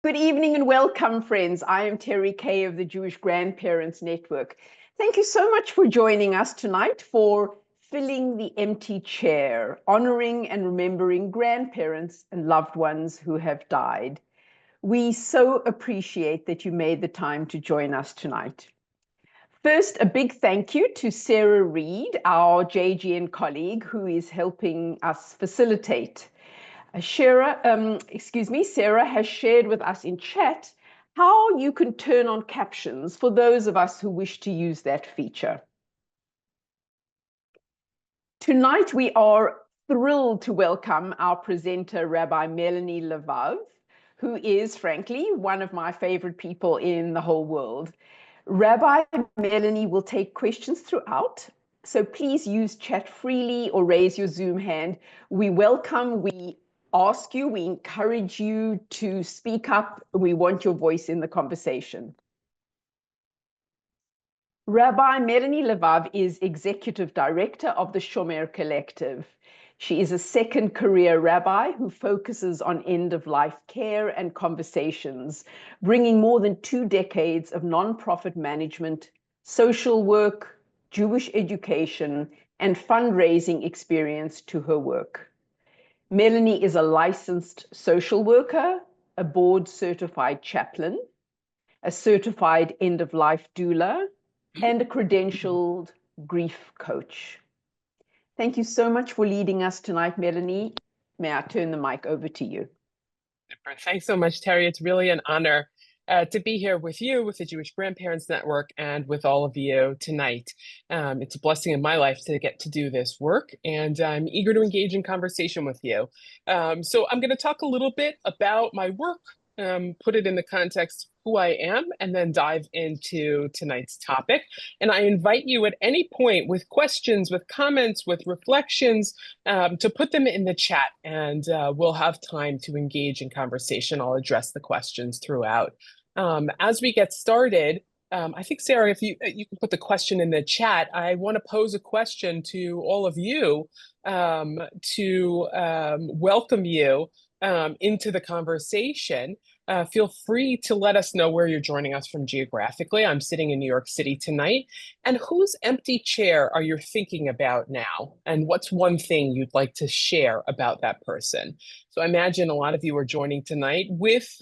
Good evening and welcome, friends. I am Terry Kay of the Jewish Grandparents Network. Thank you so much for joining us tonight for Filling the Empty Chair, honoring and remembering grandparents and loved ones who have died. We so appreciate that you made the time to join us tonight. First, a big thank you to Sarah Reed, our JGN colleague, who is helping us facilitate. Sarah has shared with us in chat how you can turn on captions for those of us who wish to use that feature. Tonight, we are thrilled to welcome our presenter, Rabbi Melanie Levav, who is, frankly, one of my favorite people in the whole world. Rabbi Melanie will take questions throughout, so please use chat freely or raise your Zoom hand. We welcome, we ask you, we encourage you to speak up. We want your voice in the conversation. Rabbi Melanie Levav is Executive Director of the Shomer Collective. She is a second career rabbi who focuses on end-of-life care and conversations, bringing more than 2 decades of nonprofit management, social work, Jewish education, and fundraising experience to her work. Melanie is a licensed social worker, a board-certified chaplain, a certified end-of-life doula, and a credentialed grief coach. Thank you so much for leading us tonight, Melanie. May I turn the mic over to you? Thanks so much, Terry. It's really an honor to be here with you, with the Jewish Grandparents Network, and with all of you tonight. It's a blessing in my life to get to do this work, and I'm eager to engage in conversation with you. So I'm going to talk a little bit about my work, put it in the context of who I am, and then dive into tonight's topic. And I invite you at any point with questions, with comments, with reflections, to put them in the chat, and we'll have time to engage in conversation. I'll address the questions throughout. As we get started, I think, Sarah, if you can put the question in the chat, I want to pose a question to all of you to welcome you into the conversation. Feel free to let us know where you're joining us from geographically. I'm sitting in New York City tonight. And whose empty chair are you thinking about now? And what's one thing you'd like to share about that person? So I imagine a lot of you are joining tonight with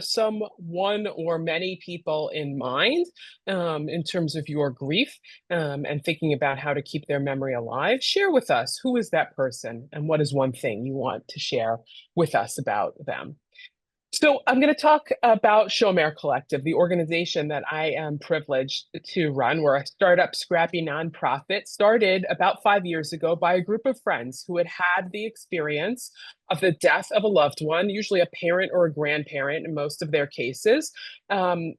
some one or many people in mind in terms of your grief and thinking about how to keep their memory alive. Share with us, who is that person and what is one thing you want to share with us about them? So I'm going to talk about Shomer Collective, the organization that I am privileged to run. We're a startup, scrappy nonprofit started about 5 years ago by a group of friends who had had the experience of the death of a loved one, usually a parent or a grandparent in most of their cases. And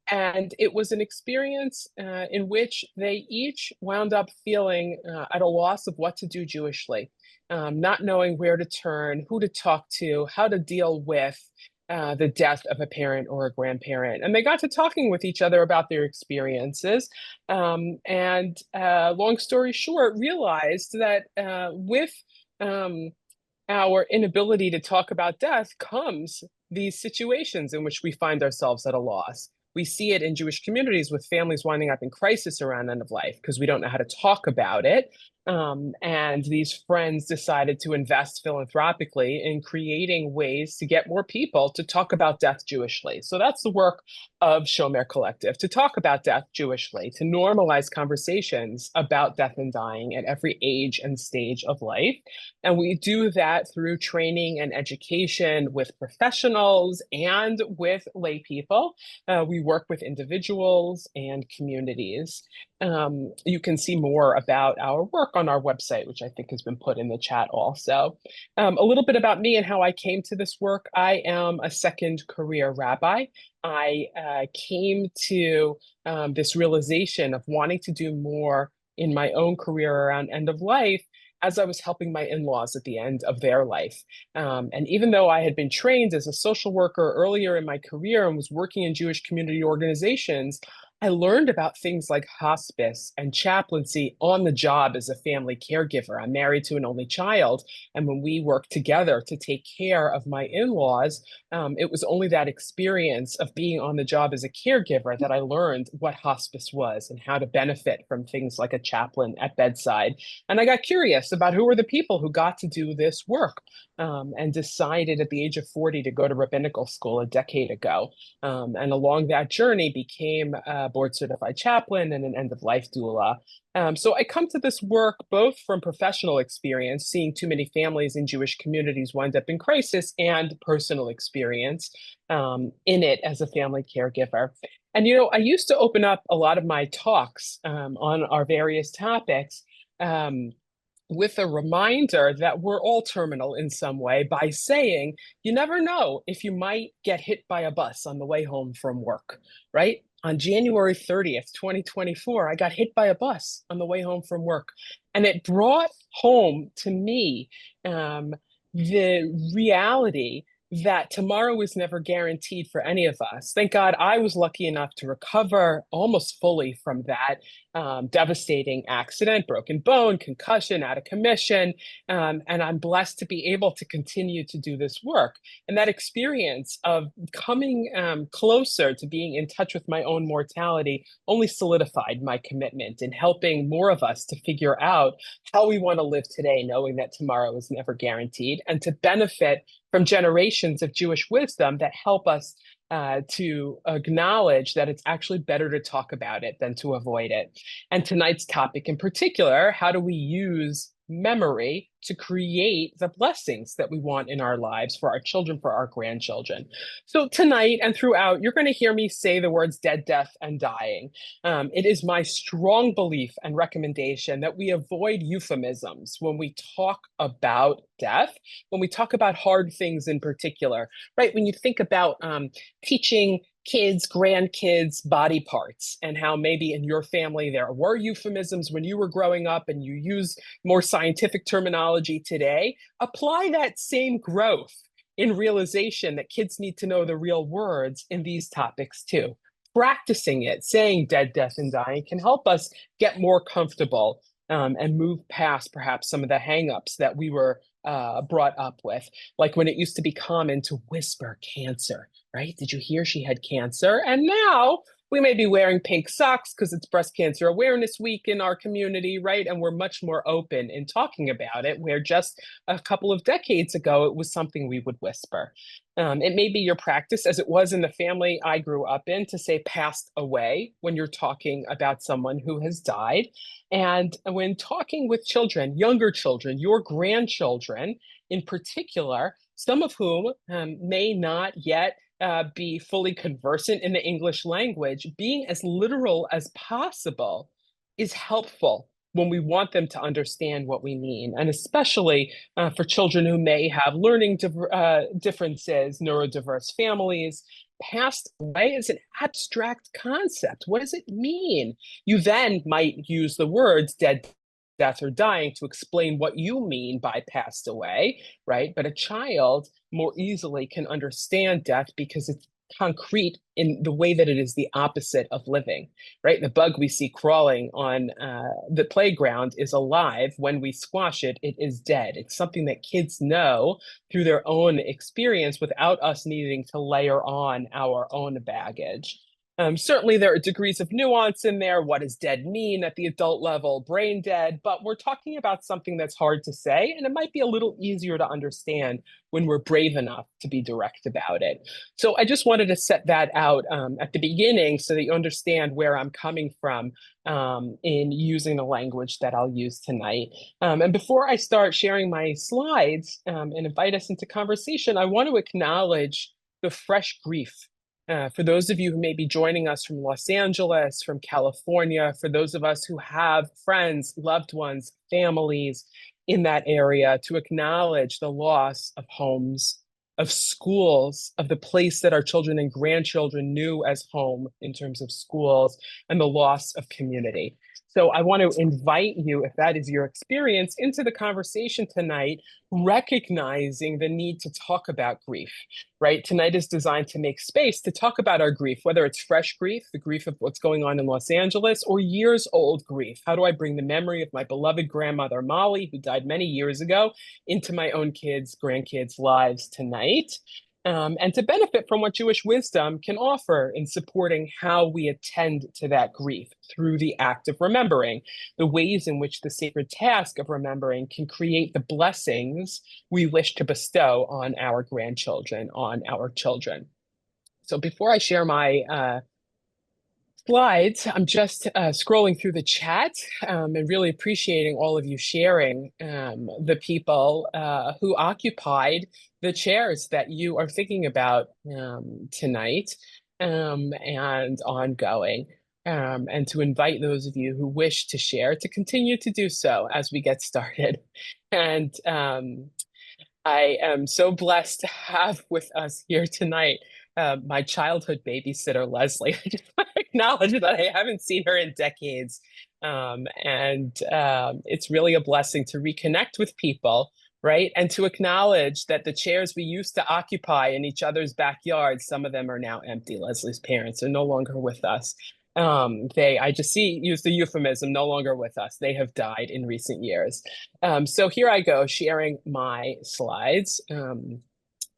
it was an experience in which they each wound up feeling at a loss of what to do Jewishly, not knowing where to turn, who to talk to, how to deal with the death of a parent or a grandparent. And they got to talking with each other about their experiences. And long story short, realized that with our inability to talk about death comes these situations in which we find ourselves at a loss. We see it in Jewish communities with families winding up in crisis around end of life because we don't know how to talk about it. And these friends decided to invest philanthropically in creating ways to get more people to talk about death Jewishly. So that's the work of Shomer Collective, to talk about death Jewishly, to normalize conversations about death and dying at every age and stage of life. And we do that through training and education with professionals and with lay people. We work with individuals and communities. You can see more about our work on our website, which I think has been put in the chat also. A little bit about me and how I came to this work. I am a second career rabbi. I came to this realization of wanting to do more in my own career around end of life as I was helping my in-laws at the end of their life. And even though I had been trained as a social worker earlier in my career and was working in Jewish community organizations, I learned about things like hospice and chaplaincy on the job as a family caregiver. I'm married to an only child, and when we worked together to take care of my in-laws, it was only that experience of being on the job as a caregiver that I learned what hospice was and how to benefit from things like a chaplain at bedside. And I got curious about who were the people who got to do this work, and decided at the age of 40 to go to rabbinical school a decade ago. And along that journey became a board certified chaplain and an end of life doula. So I come to this work both from professional experience, seeing too many families in Jewish communities wind up in crisis, and personal experience in it as a family caregiver. And, I used to open up a lot of my talks on our various topics with a reminder that we're all terminal in some way by saying, you never know if you might get hit by a bus on the way home from work, right? On January 30th, 2024, I got hit by a bus on the way home from work. And it brought home to me the reality that tomorrow is never guaranteed for any of us. Thank God I was lucky enough to recover almost fully from that devastating accident, broken bone, concussion, out of commission. And I'm blessed to be able to continue to do this work. And that experience of coming closer to being in touch with my own mortality only solidified my commitment in helping more of us to figure out how we want to live today, knowing that tomorrow is never guaranteed, and to benefit from generations of Jewish wisdom that help us to acknowledge that it's actually better to talk about it than to avoid it. And tonight's topic in particular, how do we use memory to create the blessings that we want in our lives for our children, for our grandchildren? So tonight and throughout, you're going to hear me say the words dead, death, and dying. It is my strong belief and recommendation that we avoid euphemisms when we talk about death, when we talk about hard things in particular, right? When you think about teaching kids, grandkids, body parts, and how maybe in your family there were euphemisms when you were growing up and you use more scientific terminology today, apply that same growth in realization that kids need to know the real words in these topics too. Practicing it, saying dead, death, and dying can help us get more comfortable and move past perhaps some of the hangups that we were brought up with, like when it used to be common to whisper cancer, right? Did you hear she had cancer? And now we may be wearing pink socks because it's Breast Cancer Awareness Week in our community, right? And we're much more open in talking about it, where just a couple of decades ago, it was something we would whisper. It may be your practice, as it was in the family I grew up in, to say passed away when you're talking about someone who has died. And when talking with children, younger children, your grandchildren in particular, some of whom may not yet be fully conversant in the English language, being as literal as possible is helpful when we want them to understand what we mean, and especially for children who may have learning differences, neurodiverse families. Passed away is an abstract concept. What does it mean? You then might use the words dead, death, or dying to explain what you mean by passed away, right? But a child more easily can understand death because it's concrete in the way that it is the opposite of living, right? The bug we see crawling on the playground is alive. When we squash it, it is dead. It's something that kids know through their own experience without us needing to layer on our own baggage. Certainly, there are degrees of nuance in there. What does dead mean at the adult level? Brain dead. But we're talking about something that's hard to say, and it might be a little easier to understand when we're brave enough to be direct about it. So I just wanted to set that out at the beginning so that you understand where I'm coming from in using the language that I'll use tonight. And before I start sharing my slides and invite us into conversation, I want to acknowledge the fresh grief. For those of you who may be joining us from Los Angeles, from California, for those of us who have friends, loved ones, families in that area, to acknowledge the loss of homes, of schools, of the place that our children and grandchildren knew as home in terms of schools, and the loss of community. So I want to invite you, if that is your experience, into the conversation tonight, recognizing the need to talk about grief, right? Tonight is designed to make space to talk about our grief, whether it's fresh grief, the grief of what's going on in Los Angeles, or years old grief. How do I bring the memory of my beloved grandmother, Molly, who died many years ago, into my own kids, grandkids' lives tonight? And to benefit from what Jewish wisdom can offer in supporting how we attend to that grief through the act of remembering, the ways in which the sacred task of remembering can create the blessings we wish to bestow on our grandchildren, on our children. So before I share my slides, I'm just scrolling through the chat and really appreciating all of you sharing the people who occupied the chairs that you are thinking about tonight and ongoing. And to invite those of you who wish to share to continue to do so as we get started. And I am so blessed to have with us here tonight my childhood babysitter, Leslie. I just want to acknowledge that I haven't seen her in decades. It's really a blessing to reconnect with people, right? And to acknowledge that the chairs we used to occupy in each other's backyards, some of them are now empty. Leslie's parents are no longer with us. I just use the euphemism, no longer with us. They have died in recent years. So here I go, sharing my slides.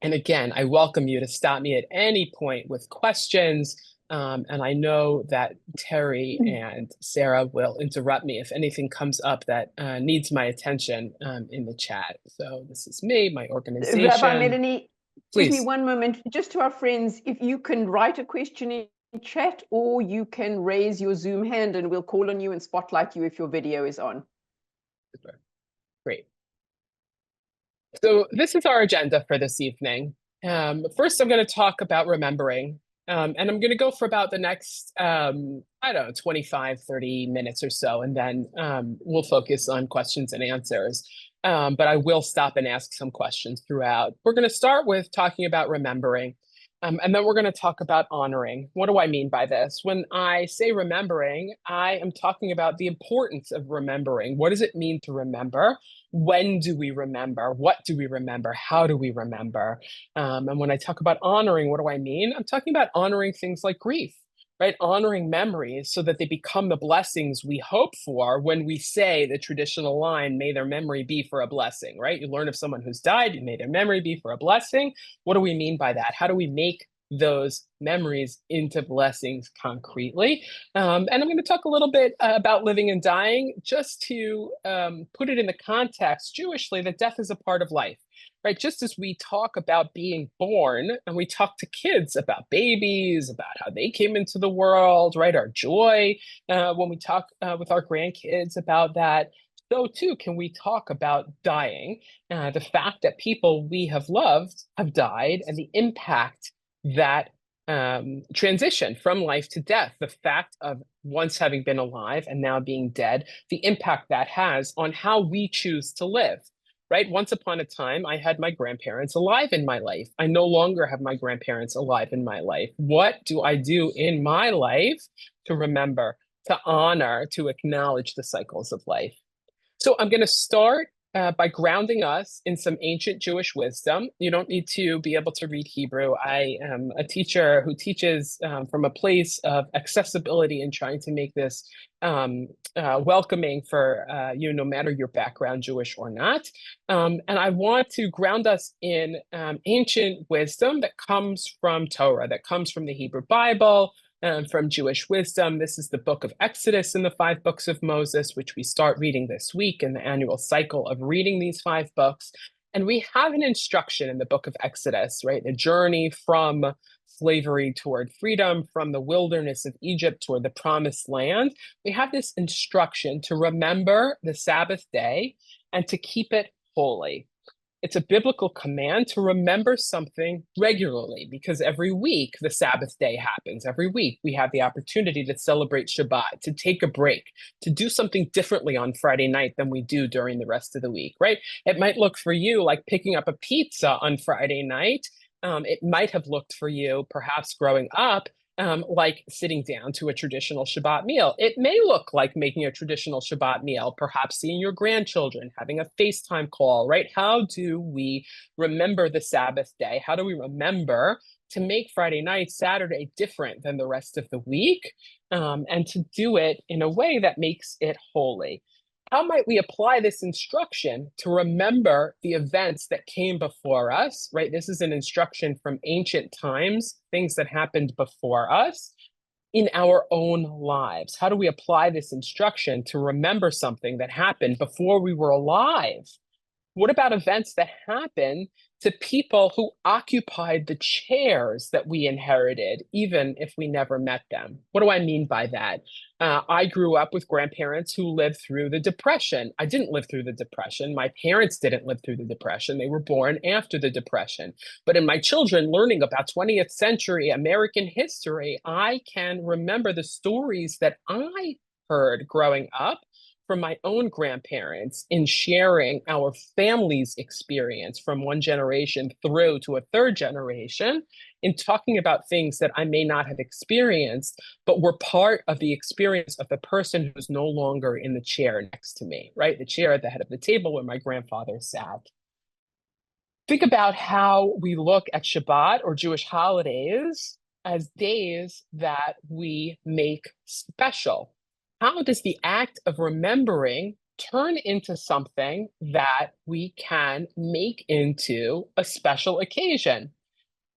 And again, I welcome you to stop me at any point with questions. And I know that Terry and Sarah will interrupt me if anything comes up that needs my attention in the chat. So this is me, my organization. Rabbi Melanie, please. Excuse me one moment. Just to our friends, if you can write a question in chat, or you can raise your Zoom hand and we'll call on you and spotlight you if your video is on. Great. So this is our agenda for this evening. First, I'm going to talk about remembering, and I'm going to go for about the next, 25, 30 minutes or so, and then we'll focus on questions and answers. But I will stop and ask some questions throughout. We're going to start with talking about remembering, and then we're going to talk about honoring. What do I mean by this? When I say remembering, I am talking about the importance of remembering. What does it mean to remember? When do we remember? What do we remember? How do we remember? And when I talk about honoring, what do I mean? I'm talking about honoring things like grief, right? Honoring memories so that they become the blessings we hope for when we say the traditional line, may their memory be for a blessing, right? You learn of someone who's died, may their memory be for a blessing. What do we mean by that? How do we make those memories into blessings concretely? And I'm going to talk a little bit about living and dying, just to put it in the context Jewishly that death is a part of life, right? Just as we talk about being born and we talk to kids about babies, about how they came into the world, right? Our joy when we talk with our grandkids about that. So too, can we talk about dying, the fact that people we have loved have died, and the impact that transition from life to death, the fact of once having been alive and now being dead, the impact that has on how we choose to live, right? Once upon a time, I had my grandparents alive in my life. I no longer have my grandparents alive in my life. What do I do in my life to remember, to honor, to acknowledge the cycles of life? So I'm going to start by grounding us in some ancient Jewish wisdom. You don't need to be able to read Hebrew. I am a teacher who teaches from a place of accessibility and trying to make this welcoming for you, no matter your background, Jewish or not. And I want to ground us in ancient wisdom that comes from Torah, that comes from the Hebrew Bible, from Jewish wisdom. This is the book of Exodus in the 5 books of Moses, which we start reading this week in the annual cycle of reading these 5 books. And we have an instruction in the book of Exodus, right? The journey from slavery toward freedom, from the wilderness of Egypt toward the promised land. We have this instruction to remember the Sabbath day and to keep it holy. It's a biblical command to remember something regularly, because every week the Sabbath day happens. Every week we have the opportunity to celebrate Shabbat, to take a break, to do something differently on Friday night than we do during the rest of the week, right? It might look for you like picking up a pizza on Friday night. It might have looked for you, perhaps growing up, like sitting down to a traditional Shabbat meal. It may look like making a traditional Shabbat meal, perhaps seeing your grandchildren, having a FaceTime call, right? How do we remember the Sabbath day? How do we remember to make Friday night, Saturday different than the rest of the week, and to do it in a way that makes it holy? How might we apply this instruction to remember the events that came before us, right? This is an instruction from ancient times, things that happened before us in our own lives. How do we apply this instruction to remember something that happened before we were alive? What about events that happen to people who occupied the chairs that we inherited, even if we never met them? What do I mean by that? I grew up with grandparents who lived through the Depression. I didn't live through the Depression. My parents didn't live through the Depression. They were born after the Depression. But in my children learning about 20th century American history, I can remember the stories that I heard growing up from my own grandparents in sharing our family's experience from one generation through to a third generation, in talking about things that I may not have experienced, but were part of the experience of the person who's no longer in the chair next to me, right? The chair at the head of the table where my grandfather sat. Think about how we look at Shabbat or Jewish holidays as days that we make special. How does the act of remembering turn into something that we can make into a special occasion?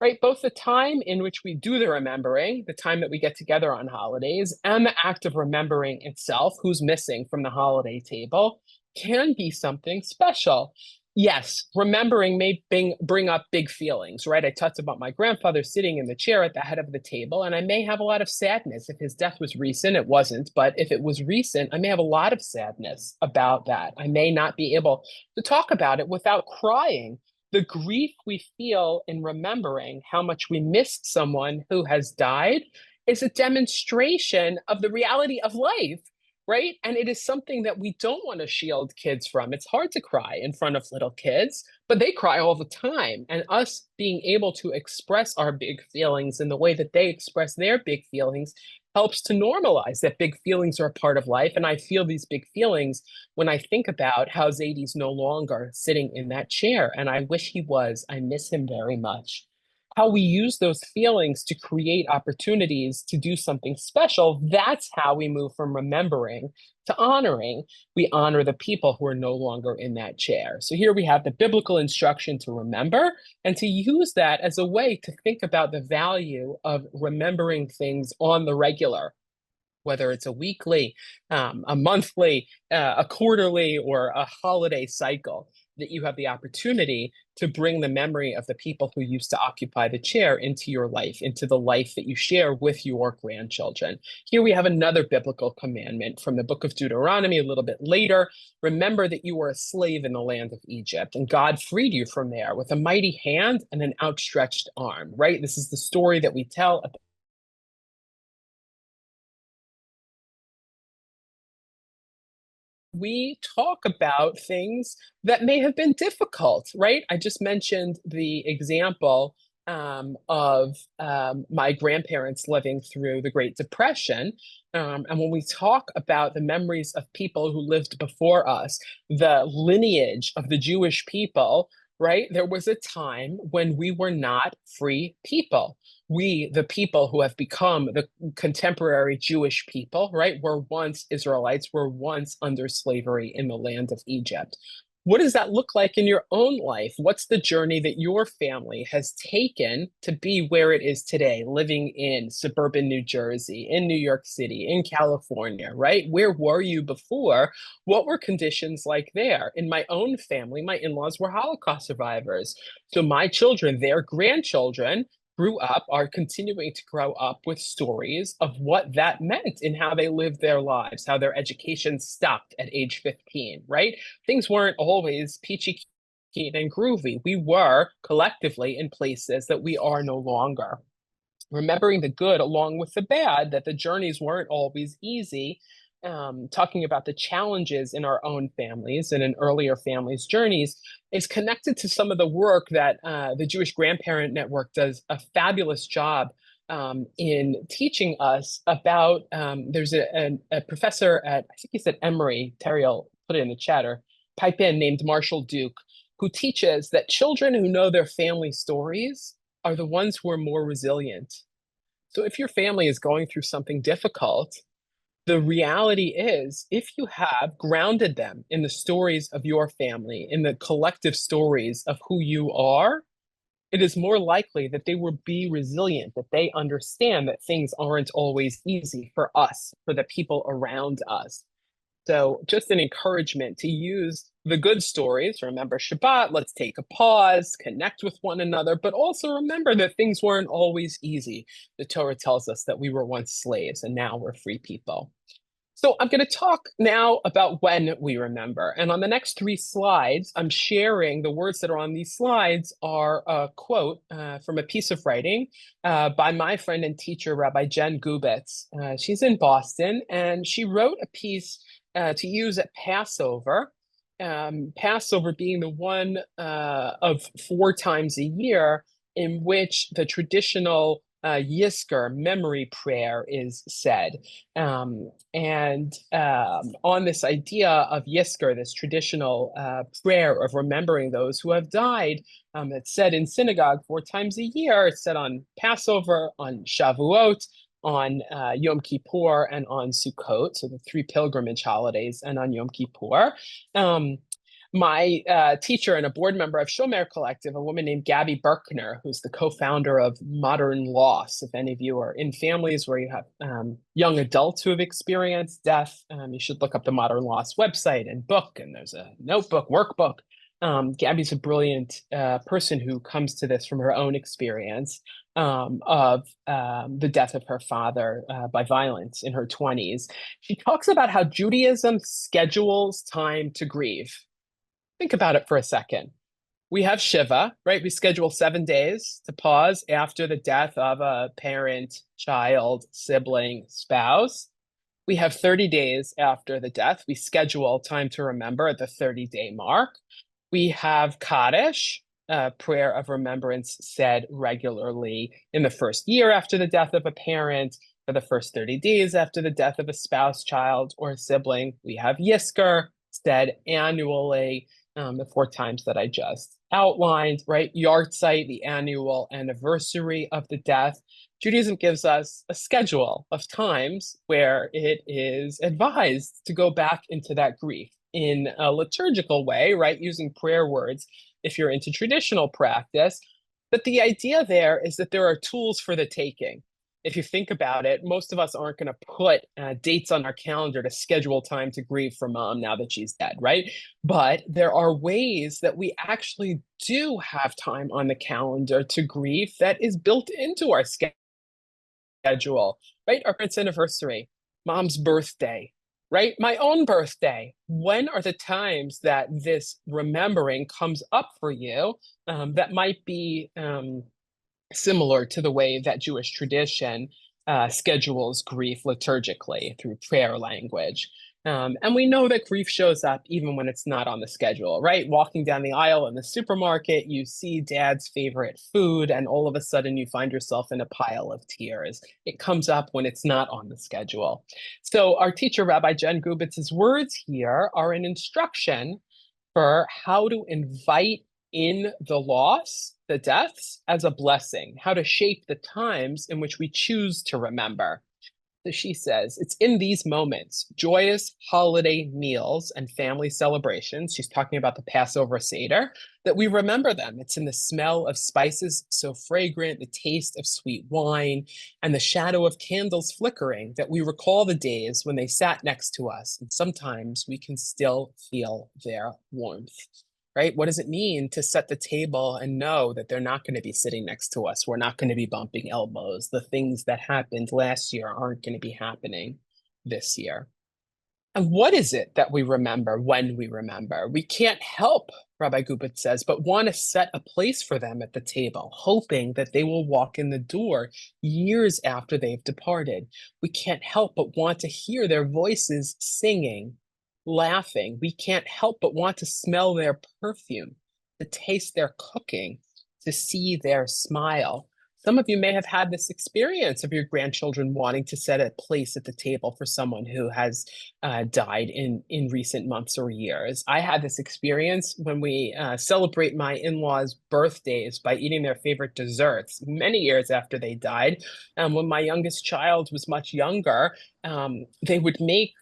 Right? Both the time in which we do the remembering, the time that we get together on holidays, and the act of remembering itself, who's missing from the holiday table, can be something special. Yes, remembering may bring up big feelings, right? I talked about my grandfather sitting in the chair at the head of the table, and I may have a lot of sadness. If his death was recent, it wasn't, but if it was recent, I may have a lot of sadness about that. I may not be able to talk about it without crying. The grief we feel in remembering how much we missed someone who has died is a demonstration of the reality of life, right? And it is something that we don't want to shield kids from. It's hard to cry in front of little kids, but they cry all the time. And us being able to express our big feelings in the way that they express their big feelings helps to normalize that big feelings are a part of life. And I feel these big feelings when I think about how Zayde's no longer sitting in that chair. And I wish he was. I miss him very much. How we use those feelings to create opportunities to do something special, that's how we move from remembering to honoring. We honor the people who are no longer in that chair. So here we have the biblical instruction to remember and to use that as a way to think about the value of remembering things on the regular, whether it's a weekly, a monthly, a quarterly, or a holiday cycle, that you have the opportunity to bring the memory of the people who used to occupy the chair into your life, into the life that you share with your grandchildren. Here we have another biblical commandment from the book of Deuteronomy a little bit later. Remember that you were a slave in the land of Egypt, and God freed you from there with a mighty hand and an outstretched arm, right? This is the story that we tell at the we talk about things that may have been difficult, right? I just mentioned the example of my grandparents living through the Great Depression. And when we talk about the memories of people who lived before us, the lineage of the Jewish people, right? There was a time when we were not free people. We, the people who have become the contemporary Jewish people, right, were once Israelites, were once under slavery in the land of Egypt. What does that look like in your own life? What's the journey that your family has taken to be where it is today, living in suburban New Jersey, in New York City, in California, right? Where were you before? What were conditions like there? In my own family, my in-laws were Holocaust survivors. So my children, their grandchildren, grew up, are continuing to grow up with stories of what that meant in how they lived their lives, how their education stopped at age 15, right? Things weren't always peachy keen and groovy. We were collectively in places that we are no longer. Remembering the good along with the bad, that the journeys weren't always easy, talking about the challenges in our own families and in earlier families' journeys is connected to some of the work that the Jewish Grandparent Network does a fabulous job in teaching us about, there's a professor at, I think he's at Emory, Terry will put it in the chat or pipe in, named Marshall Duke, who teaches that children who know their family stories are the ones who are more resilient. So if your family is going through something difficult, the reality is, if you have grounded them in the stories of your family, in the collective stories of who you are, it is more likely that they will be resilient, that they understand that things aren't always easy for us, for the people around us. So just an encouragement to use the good stories. Remember Shabbat, let's take a pause, connect with one another, but also remember that things weren't always easy. The Torah tells us that we were once slaves and now we're free people. So I'm going to talk now about when we remember. And on the next 3 slides, I'm sharing the words that are on these slides are a quote from a piece of writing by my friend and teacher, Rabbi Jen Gubitz. She's in Boston, and she wrote a piece to use at Passover. Passover being the one of 4 times a year in which the traditional Yizkor memory prayer is said. On this idea of Yizkor, this traditional prayer of remembering those who have died, it's said in synagogue 4 times a year. It's said on Passover, on Shavuot, on Yom Kippur, and on Sukkot, so the 3 pilgrimage holidays, and on Yom Kippur. My teacher and a board member of Shomer Collective, a woman named Gabby Berkner, who's the co-founder of Modern Loss. If any of you are in families where you have young adults who have experienced death, you should look up the Modern Loss website and book, and there's a notebook, workbook. Gabby's a brilliant person who comes to this from her own experience of the death of her father by violence in her 20s. She talks about how Judaism schedules time to grieve. Think about it for a second. We have Shiva, right? We schedule 7 days to pause after the death of a parent, child, sibling, spouse. We have 30 days after the death. We schedule time to remember at the 30-day mark. We have Kaddish, a prayer of remembrance said regularly in the first year after the death of a parent, for the first 30 days after the death of a spouse, child, or sibling. We have Yizkor, said annually, the 4 times that I just outlined, right? Yahrzeit, the annual anniversary of the death. Judaism gives us a schedule of times where it is advised to go back into that grief in a liturgical way, right? Using prayer words if you're into traditional practice. But the idea there is that there are tools for the taking. If you think about it, most of us aren't going to put dates on our calendar to schedule time to grieve for mom now that she's dead, right? But there are ways that we actually do have time on the calendar to grieve that is built into our schedule, right? Our parents' anniversary, mom's birthday, right? My own birthday. When are the times that this remembering comes up for you that might be similar to the way that Jewish tradition schedules grief liturgically through prayer language? And we know that grief shows up even when it's not on the schedule, right? Walking down the aisle in the supermarket, you see dad's favorite food, and all of a sudden you find yourself in a pile of tears. It comes up when it's not on the schedule. So our teacher, Rabbi Jen Gubitz's words here are an instruction for how to invite in the loss, the deaths, as a blessing, how to shape the times in which we choose to remember. So she says, it's in these moments, joyous holiday meals and family celebrations, she's talking about the Passover seder, that we remember them. It's in the smell of spices so fragrant, the taste of sweet wine, and the shadow of candles flickering that we recall the days when they sat next to us, and sometimes we can still feel their warmth. Right? What does it mean to set the table and know that they're not going to be sitting next to us? We're not going to be bumping elbows. The things that happened last year aren't going to be happening this year. And what is it that we remember when we remember? We can't help, Rabbi Gubitz says, but want to set a place for them at the table, hoping that they will walk in the door years after they've departed. We can't help but want to hear their voices singing, laughing. We can't help but want to smell their perfume, to taste their cooking, to see their smile. Some of you may have had this experience of your grandchildren wanting to set a place at the table for someone who has died in recent months or years. I had this experience when we celebrate my in-laws' birthdays by eating their favorite desserts many years after they died. When my youngest child was much younger, they would make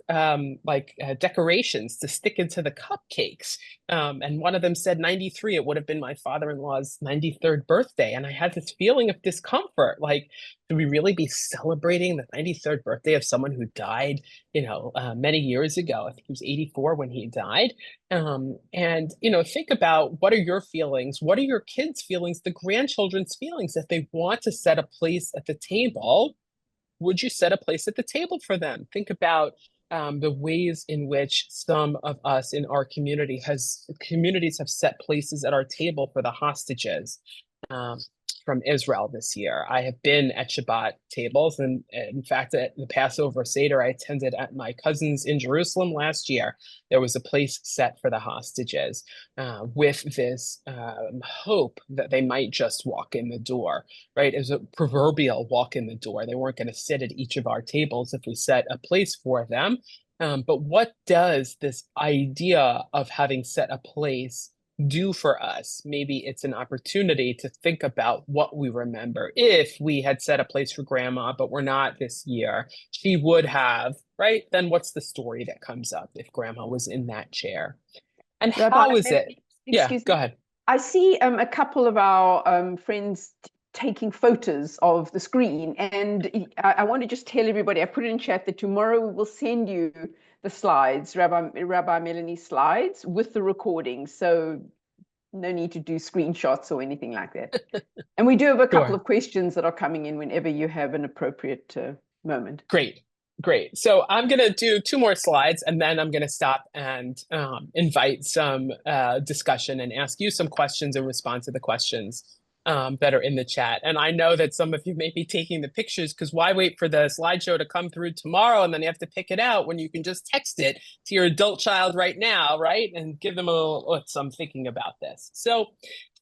decorations to stick into the cupcakes. And one of them said 93. It would have been my father-in-law's 93rd birthday. And I had this feeling of discomfort. Like, should we really be celebrating the 93rd birthday of someone who died, many years ago? I think he was 84 when he died. Think about, what are your feelings? What are your kids' feelings, the grandchildren's feelings? If they want to set a place at the table, would you set a place at the table for them? Think about the ways in which some of us in our communities have set places at our table for the hostages from Israel this year. I have been at Shabbat tables, and in fact, at the Passover seder I attended at my cousin's in Jerusalem last year, there was a place set for the hostages with this hope that they might just walk in the door, right? It was a proverbial walk in the door. They weren't going to sit at each of our tables if we set a place for them. But what does this idea of having set a place do for us? Maybe it's an opportunity to think about what we remember. If we had set a place for grandma, but we're not this year, she would have, right? Then what's the story that comes up if grandma was in that chair? And how is it? Yeah, go ahead. I see a couple of our friends taking photos of the screen, and I want to just tell everybody, I put it in chat that tomorrow we will send you the slides, Rabbi Melanie's slides with the recording. So no need to do screenshots or anything like that. And we do have a couple of questions that are coming in whenever you have an appropriate moment. Great. So I'm going to do 2 more slides, and then I'm going to stop and invite some discussion and ask you some questions and respond to the questions that are in the chat. And I know that some of you may be taking the pictures, because why wait for the slideshow to come through tomorrow and then you have to pick it out when you can just text it to your adult child right now, right? And give them a little, I'm thinking about this. So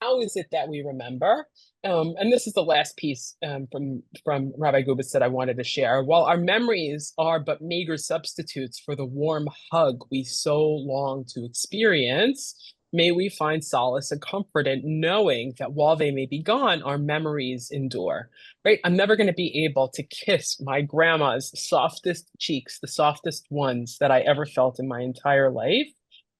how is it that we remember? And this is the last piece from Rabbi Gubitz that I wanted to share. While our memories are but meager substitutes for the warm hug we so long to experience, may we find solace and comfort in knowing that while they may be gone, our memories endure, right? I'm never going to be able to kiss my grandma's softest cheeks, the softest ones that I ever felt in my entire life.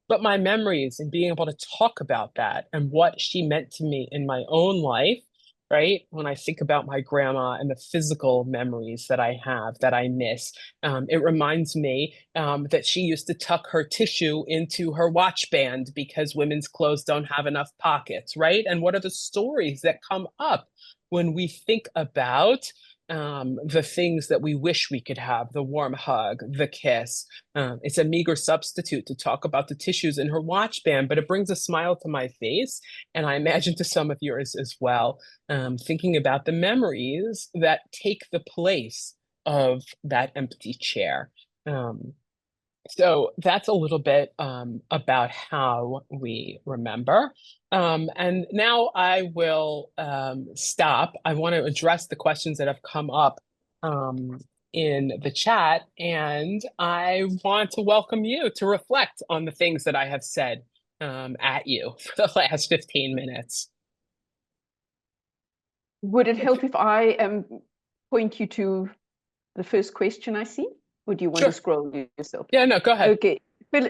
But my memories and being able to talk about that and what she meant to me in my own life, right? When I think about my grandma and the physical memories that I have that I miss, it reminds me that she used to tuck her tissue into her watch band because women's clothes don't have enough pockets, right? And what are the stories that come up when we think about the things that we wish we could have, the warm hug, the kiss? It's a meager substitute to talk about the tissues in her watch band, but it brings a smile to my face, and I imagine to some of yours as well, thinking about the memories that take the place of that empty chair. So that's a little bit about how we remember. And now I will stop. I want to address the questions that have come up in the chat, and I want to welcome you to reflect on the things that I have said at you for the last 15 minutes. Would it help if I point you to the first question I see? Or do you want to scroll yourself? Yeah, no, go ahead. Okay.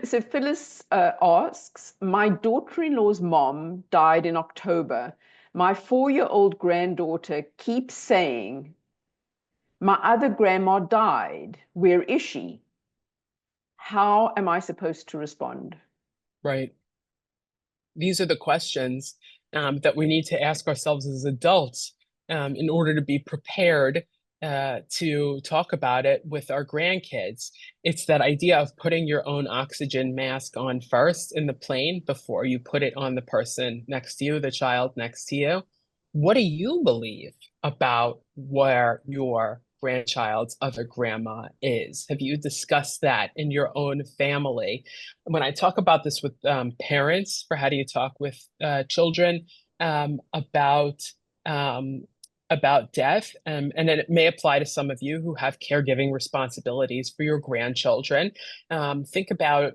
So Phyllis asks, my daughter-in-law's mom died in October. My 4-year-old granddaughter keeps saying, my other grandma died. Where is she? How am I supposed to respond? Right. These are the questions that we need to ask ourselves as adults in order to be prepared to talk about it with our grandkids. It's that idea of putting your own oxygen mask on first in the plane before you put it on the person next to you, the child next to you. What do you believe about where your grandchild's other grandma is? Have you discussed that in your own family? When I talk about this with parents, for how do you talk with children about about death, and then it may apply to some of you who have caregiving responsibilities for your grandchildren. Think about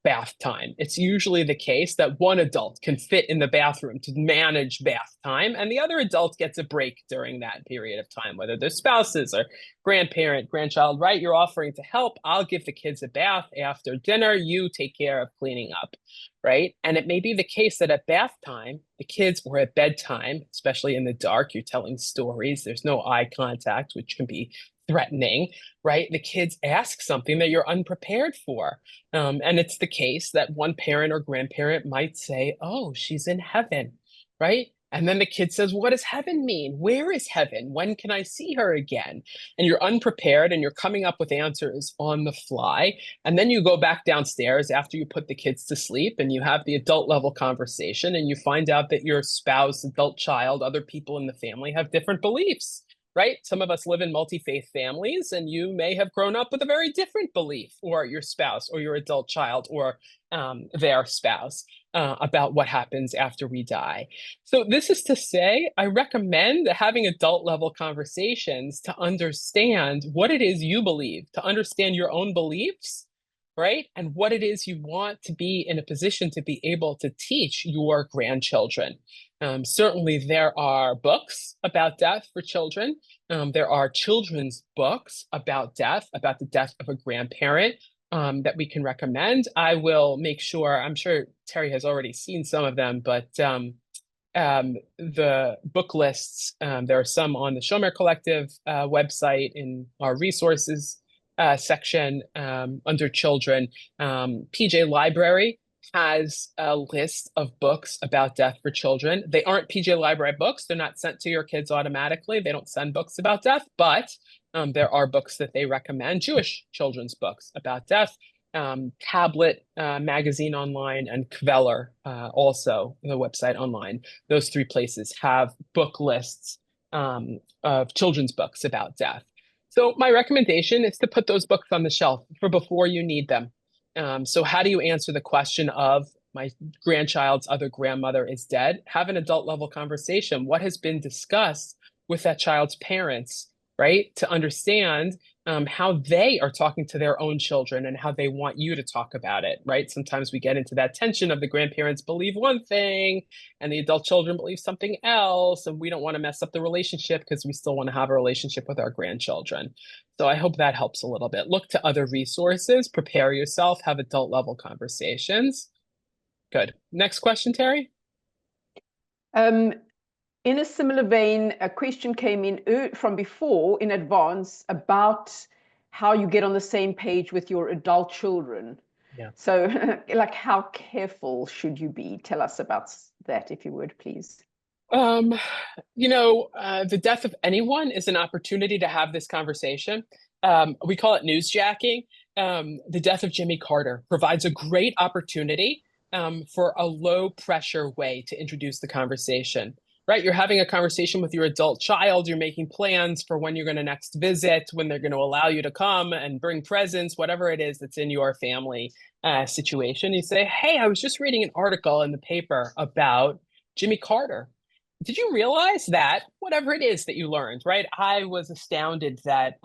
bath time. It's usually the case that one adult can fit in the bathroom to manage bath time, and the other adult gets a break during that period of time, whether they're spouses or grandparent, grandchild, right? You're offering to help. I'll give the kids a bath after dinner. You take care of cleaning up, right? And it may be the case that at bath time, the kids, or at bedtime, especially in the dark, you're telling stories, there's no eye contact, which can be threatening, right? The kids ask something that you're unprepared for. And it's the case that one parent or grandparent might say, oh, she's in heaven, right? And then the kid says, what does heaven mean? Where is heaven? When can I see her again? And you're unprepared and you're coming up with answers on the fly. And then you go back downstairs after you put the kids to sleep and you have the adult level conversation and you find out that your spouse, adult child, other people in the family have different beliefs, right? Some of us live in multi-faith families and you may have grown up with a very different belief, or your spouse or your adult child or their spouse about what happens after we die. So this is to say, I recommend having adult level conversations to understand what it is you believe, to understand your own beliefs, right? And what it is you want to be in a position to be able to teach your grandchildren. Certainly there are books about death for children. There are children's books about death, about the death of a grandparent, that we can recommend. I will make sure, I'm sure Terry has already seen some of them, but the book lists, there are some on the Shomer Collective website in our resources section under children. PJ Library has a list of books about death for children. They aren't PJ Library books. They're not sent to your kids automatically. They don't send books about death, but there are books that they recommend, Jewish children's books about death. Tablet magazine online, and Kveller also, the website online. Those three places have book lists of children's books about death. So my recommendation is to put those books on the shelf for before you need them. So how do you answer the question of my grandchild's other grandmother is dead? Have an adult level conversation. What has been discussed with that child's parents, right? To understand how they are talking to their own children and how they want you to talk about it, right? Sometimes we get into that tension of the grandparents believe one thing and the adult children believe something else, and we don't want to mess up the relationship because we still want to have a relationship with our grandchildren. So I hope that helps a little bit. Look to other resources, prepare yourself, have adult level conversations. Good. Next question, Terry. In a similar vein, a question came in from before in advance about how you get on the same page with your adult children. Yeah. So like, how careful should you be? Tell us about that, if you would, please. The death of anyone is an opportunity to have this conversation. We call it newsjacking. The death of Jimmy Carter provides a great opportunity for a low pressure way to introduce the conversation. Right, you're having a conversation with your adult child, you're making plans for when you're going to next visit, when they're going to allow you to come and bring presents, whatever it is that's in your family situation. You say, hey, I was just reading an article in the paper about Jimmy Carter. Did you realize that, whatever it is that you learned, right? I was astounded that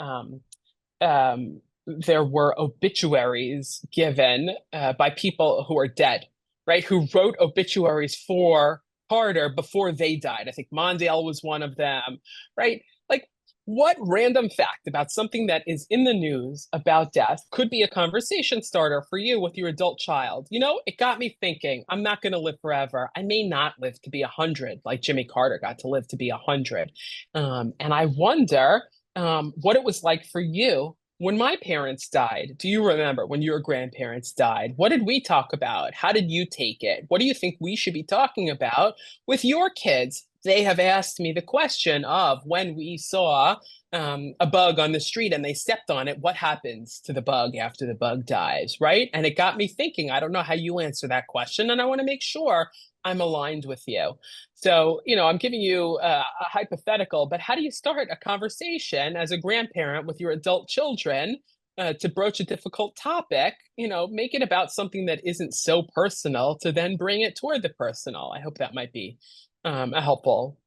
there were obituaries given by people who are dead, right? Who wrote obituaries for Carter before they died. I think Mondale was one of them, right? Like, what random fact about something that is in the news about death could be a conversation starter for you with your adult child? It got me thinking, I'm not going to live forever. I may not live to be 100 like Jimmy Carter got to live to be 100. And I wonder what it was like for you when my parents died. Do you remember when your grandparents died? What did we talk about? How did you take it? What do you think we should be talking about with your kids? They have asked me the question of, when we saw a bug on the street and they stepped on it, what happens to the bug after the bug dies, right? And it got me thinking, I don't know how you answer that question, and I want to make sure I'm aligned with you. So, I'm giving you a hypothetical, but how do you start a conversation as a grandparent with your adult children to broach a difficult topic? Make it about something that isn't so personal to then bring it toward the personal. I hope that might be a helpful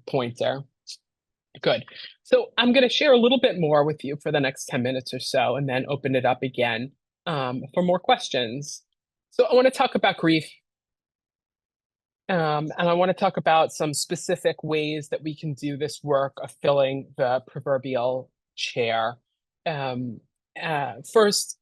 point there. Good. So I'm going to share a little bit more with you for the next 10 minutes or so, and then open it up again for more questions. So I want to talk about grief. And I want to talk about some specific ways that we can do this work of filling the proverbial chair. Um, First,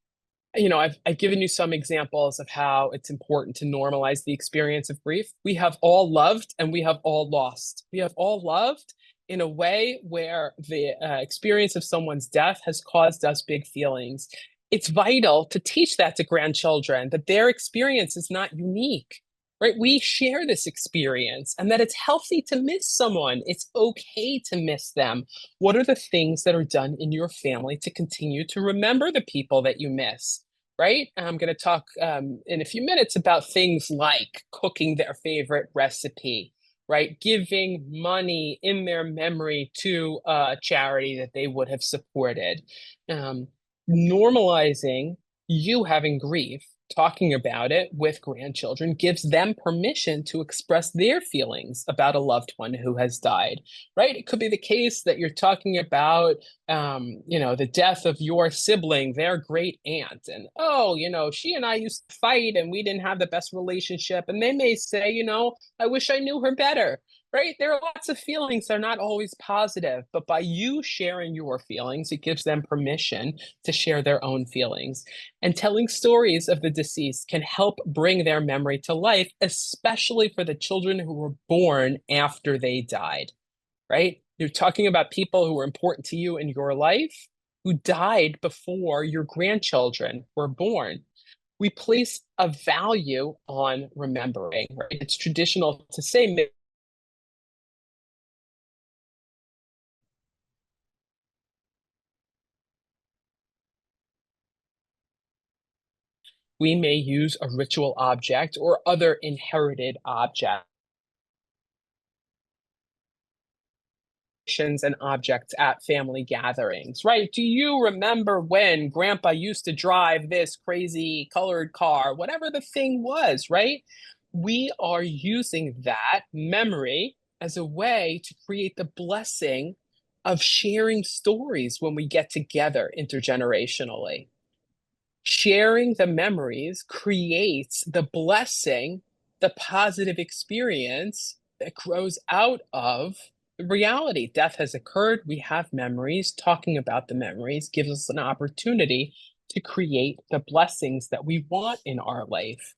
I've given you some examples of how it's important to normalize the experience of grief. We have all loved and we have all lost. We have all loved in a way where the experience of someone's death has caused us big feelings. It's vital to teach that to grandchildren, that their experience is not unique, right? We share this experience and that it's healthy to miss someone. It's okay to miss them. What are the things that are done in your family to continue to remember the people that you miss? Right? I'm going to talk in a few minutes about things like cooking their favorite recipe, right? Giving money in their memory to a charity that they would have supported. Um, Normalizing you having grief, talking about it with grandchildren gives them permission to express their feelings about a loved one who has died, right? It could be the case that you're talking about the death of your sibling, their great aunt, and oh, she and I used to fight and we didn't have the best relationship. And they may say, I wish I knew her better, right? There are lots of feelings that are not always positive, but by you sharing your feelings, it gives them permission to share their own feelings. And telling stories of the deceased can help bring their memory to life, especially for the children who were born after they died, right? You're talking about people who were important to you in your life who died before your grandchildren were born. We place a value on remembering, right? It's traditional to say, we may use a ritual object or other inherited object and objects at family gatherings, right? Do you remember when grandpa used to drive this crazy colored car, whatever the thing was, right? We are using that memory as a way to create the blessing of sharing stories when we get together intergenerationally. Sharing the memories creates the blessing, the positive experience that grows out of the reality. Death has occurred. We have memories. Talking about the memories gives us an opportunity to create the blessings that we want in our life.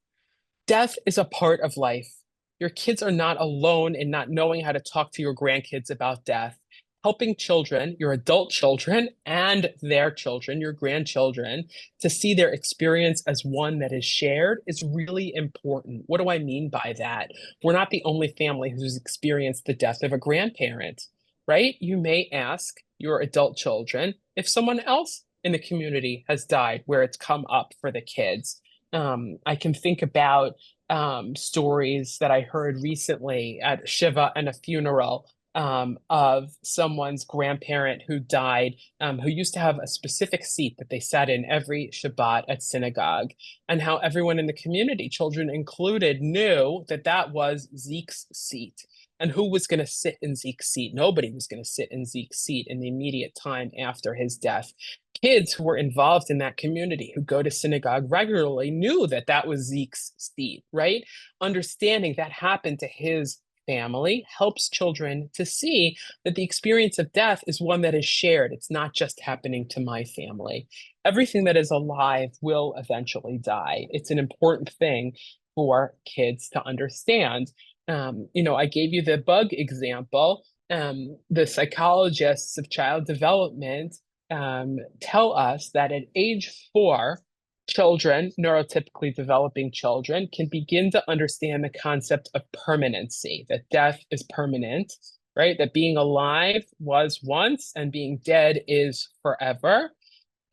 Death is a part of life. Your kids are not alone in not knowing how to talk to your grandkids about death. Helping children, your adult children and their children, your grandchildren, to see their experience as one that is shared is really important. What do I mean by that? We're not the only family who's experienced the death of a grandparent, right? You may ask your adult children if someone else in the community has died where it's come up for the kids. I can think about stories that I heard recently at Shiva and a funeral of someone's grandparent who died, who used to have a specific seat that they sat in every Shabbat at synagogue, and how everyone in the community, children included, knew that that was Zeke's seat. And who was going to sit in Zeke's seat? Nobody was going to sit in Zeke's seat in the immediate time after his death. Kids who were involved in that community, who go to synagogue regularly, knew that that was Zeke's seat, right? Understanding that happened to his family helps children to see that the experience of death is one that is shared. It's not just happening to my family. Everything that is alive will eventually die. It's an important thing for kids to understand. I gave you the bug example. The psychologists of child development tell us that at age 4, children, neurotypically developing children, can begin to understand the concept of permanency, that death is permanent, right? That being alive was once and being dead is forever.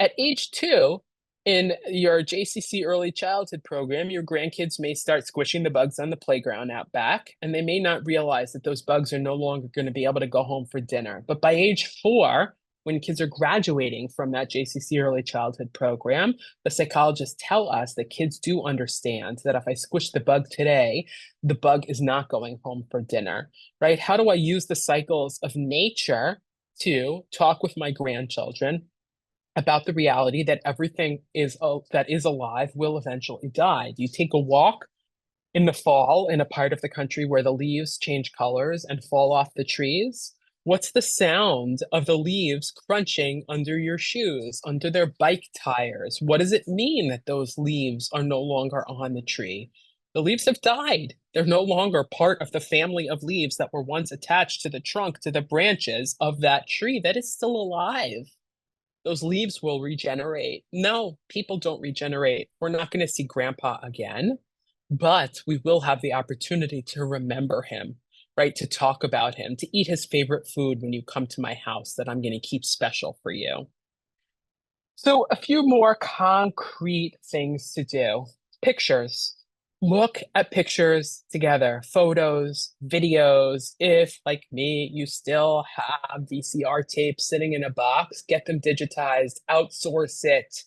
At age 2, in your JCC early childhood program, your grandkids may start squishing the bugs on the playground out back, and they may not realize that those bugs are no longer going to be able to go home for dinner. But by age 4, when kids are graduating from that JCC early childhood program, the psychologists tell us that kids do understand that if I squish the bug today, the bug is not going home for dinner, right? How do I use the cycles of nature to talk with my grandchildren about the reality that everything that is alive will eventually die. You take a walk in the fall in a part of the country where the leaves change colors and fall off the trees. What's the sound of the leaves crunching under your shoes, under their bike tires? What does it mean that those leaves are no longer on the tree? The leaves have died. They're no longer part of the family of leaves that were once attached to the trunk, to the branches of that tree that is still alive. Those leaves will regenerate. No, people don't regenerate. We're not going to see Grandpa again, but we will have the opportunity to remember him, right? To talk about him, to eat his favorite food when you come to my house that I'm going to keep special for you. So, a few more concrete things to do. Pictures. Look at pictures together, photos, videos. If, like me, you still have VCR tapes sitting in a box, get them digitized, outsource it,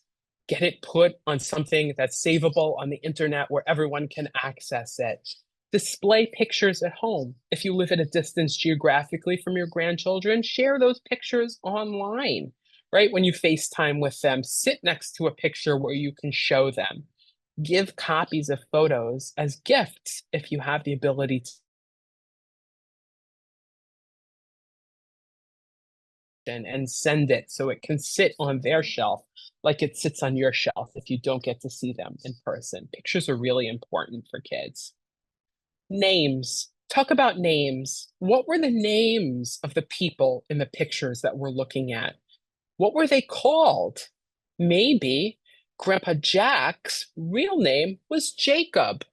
get it put on something that's savable on the internet where everyone can access it. Display pictures at home. If you live at a distance geographically from your grandchildren, share those pictures online, right? When you FaceTime with them, sit next to a picture where you can show them. Give copies of photos as gifts if you have the ability to, and send it so it can sit on their shelf like it sits on your shelf if you don't get to see them in person. Pictures are really important for kids. Names. Talk about names. What were the names of the people in the pictures that we're looking at? What were they called? Maybe Grandpa Jack's real name was Jacob,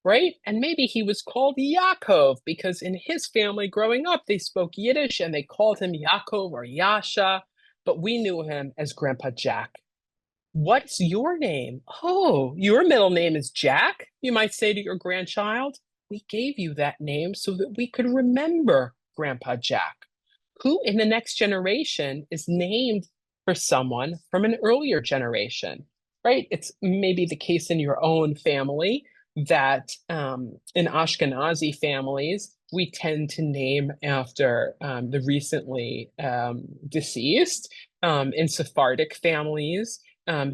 right? And maybe he was called Yaakov because in his family growing up, they spoke Yiddish and they called him Yaakov or Yasha, but we knew him as Grandpa Jack. What's your name? Oh, your middle name is Jack, you might say to your grandchild. We gave you that name so that we could remember Grandpa Jack. Who in the next generation is named for someone from an earlier generation, right? It's maybe the case in your own family that in Ashkenazi families, we tend to name after the recently deceased. In Sephardic families,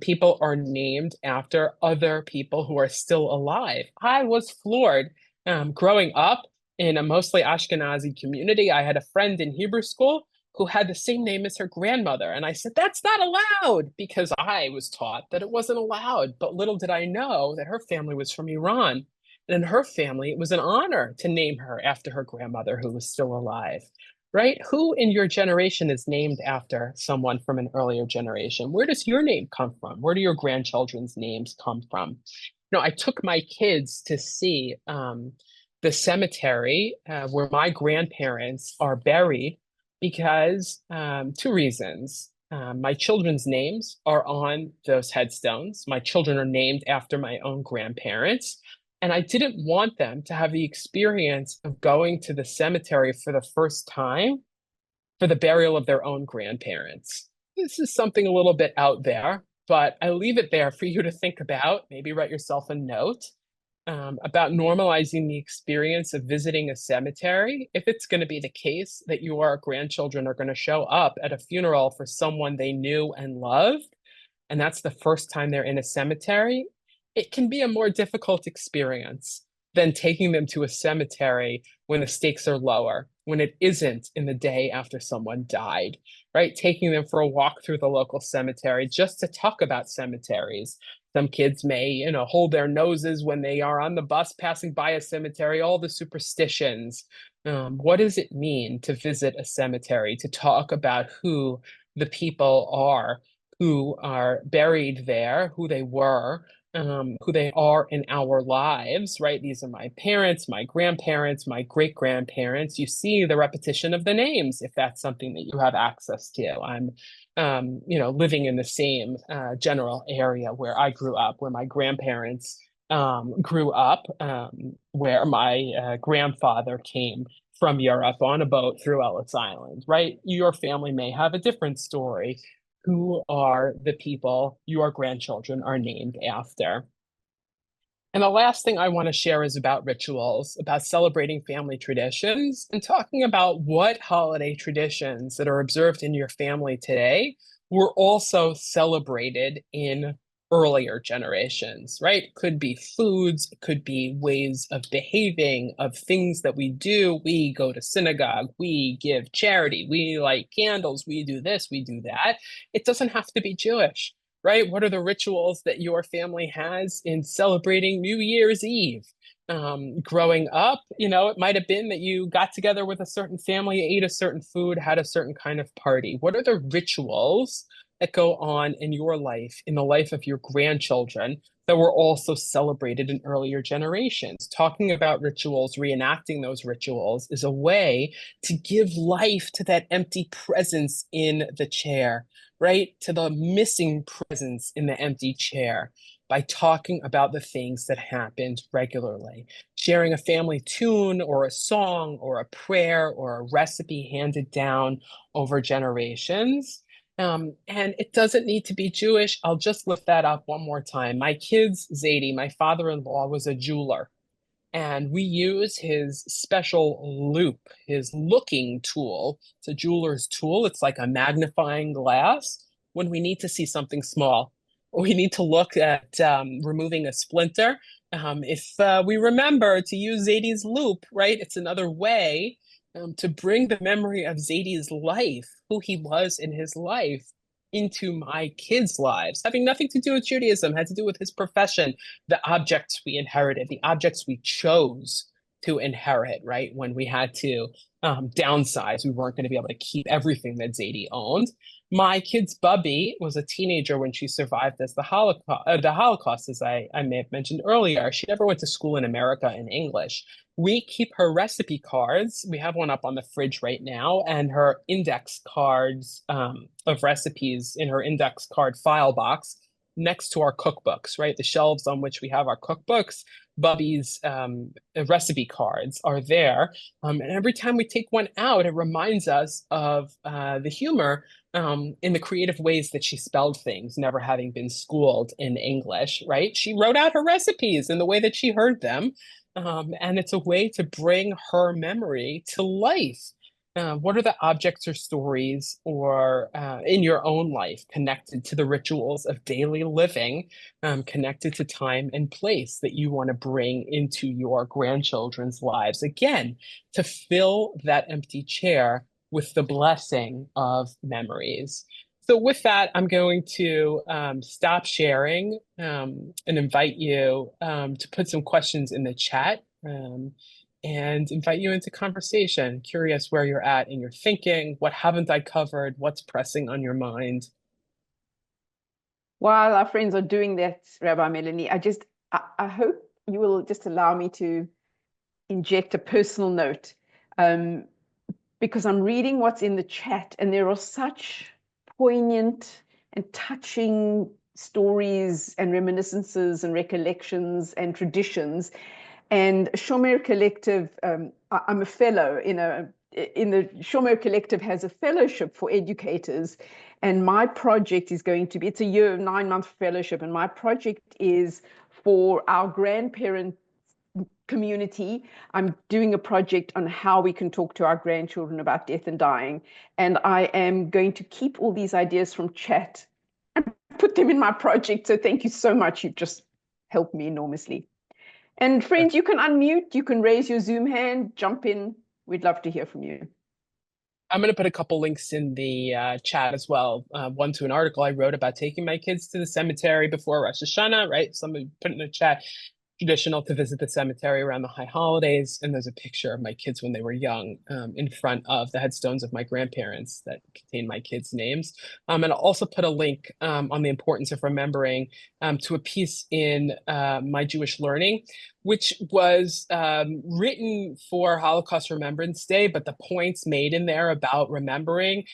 people are named after other people who are still alive. I was floored growing up in a mostly Ashkenazi community. I had a friend in Hebrew school who had the same name as her grandmother. And I said, that's not allowed because I was taught that it wasn't allowed. But little did I know that her family was from Iran. And in her family, it was an honor to name her after her grandmother who was still alive, right? Who in your generation is named after someone from an earlier generation? Where does your name come from? Where do your grandchildren's names come from? You know, I took my kids to see the cemetery where my grandparents are buried because two reasons. My children's names are on those headstones. My children are named after my own grandparents. And I didn't want them to have the experience of going to the cemetery for the first time for the burial of their own grandparents. This is something a little bit out there, but I leave it there for you to think about. Maybe write yourself a note about normalizing the experience of visiting a cemetery if it's going to be the case that your grandchildren are going to show up at a funeral for someone they knew and loved, and that's the first time they're in a cemetery. It can be a more difficult experience than taking them to a cemetery when the stakes are lower, when it isn't in the day after someone died, right? Taking them for a walk through the local cemetery just to talk about cemeteries. Some kids may, hold their noses when they are on the bus passing by a cemetery, all the superstitions. What does it mean to visit a cemetery, to talk about who the people are who are buried there, who they were, who they are in our lives, right? These are my parents, my grandparents, my great grandparents. You see the repetition of the names if that's something that you have access to. I'm, living in the same general area where I grew up, where my grandparents grew up, where my grandfather came from Europe on a boat through Ellis Island, right? Your family may have a different story. Who are the people your grandchildren are named after? And the last thing I want to share is about rituals, about celebrating family traditions, and talking about what holiday traditions that are observed in your family today were also celebrated in earlier generations, right? Could be foods, could be ways of behaving, of things that we do. We go to synagogue, we give charity, we light candles, we do this, we do that. It doesn't have to be Jewish, right? What are the rituals that your family has in celebrating New Year's Eve? Growing up, it might have been that you got together with a certain family, ate a certain food, had a certain kind of party. What are the rituals that go on in your life, in the life of your grandchildren, that were also celebrated in earlier generations? Talking about rituals, reenacting those rituals is a way to give life to that empty presence in the chair, right? To the missing presence in the empty chair, by talking about the things that happened regularly, sharing a family tune or a song or a prayer or a recipe handed down over generations. And it doesn't need to be Jewish. I'll just lift that up one more time. My kids, Zayde, my father-in-law, was a jeweler, and we use his special loop, his looking tool. It's a jeweler's tool. It's like a magnifying glass when we need to see something small. We need to look at removing a splinter. If we remember to use Zayde's loop, right? It's another way to bring the memory of Zayde's life, who he was in his life, into my kids' lives, having nothing to do with Judaism, had to do with his profession, the objects we inherited, the objects we chose to inherit, right? When we had to downsize, we weren't going to be able to keep everything that Zayde owned. My kid's Bubbie was a teenager when she survived the Holocaust, as I may have mentioned earlier. She never went to school in America in English. We keep her recipe cards. We have one up on the fridge right now, and her index cards of recipes in her index card file box next to our cookbooks, right? The shelves on which we have our cookbooks. Bubbie's recipe cards are there. And every time we take one out, it reminds us of the humor in the creative ways that she spelled things, never having been schooled in English, right? She wrote out her recipes in the way that she heard them. And it's a way to bring her memory to life. What are the objects or stories or in your own life connected to the rituals of daily living, connected to time and place that you want to bring into your grandchildren's lives? Again, to fill that empty chair with the blessing of memories. So with that, I'm going to stop sharing and invite you to put some questions in the chat. And invite you into conversation. Curious where you're at in your thinking. What haven't I covered? What's pressing on your mind? While our friends are doing that, Rabbi Melanie, I hope you will just allow me to inject a personal note, because I'm reading what's in the chat, and there are such poignant and touching stories and reminiscences and recollections and traditions. And Shomer Collective, I'm a fellow in the Shomer Collective has a fellowship for educators, and my project is going to be, it's a 9-month fellowship, and my project is for our grandparent community. I'm doing a project on how we can talk to our grandchildren about death and dying, and I am going to keep all these ideas from chat and put them in my project. So thank you so much. You've just helped me enormously. And friends, you can unmute, you can raise your Zoom hand, jump in. We'd love to hear from you. I'm going to put a couple links in the chat as well. One to an article I wrote about taking my kids to the cemetery before Rosh Hashanah, right? Somebody put in the chat. Traditional to visit the cemetery around the high holidays. And there's a picture of my kids when they were young in front of the headstones of my grandparents that contain my kids' names. And I'll also put a link on the importance of remembering to a piece in My Jewish Learning, which was written for Holocaust Remembrance Day, but the points made in there about remembering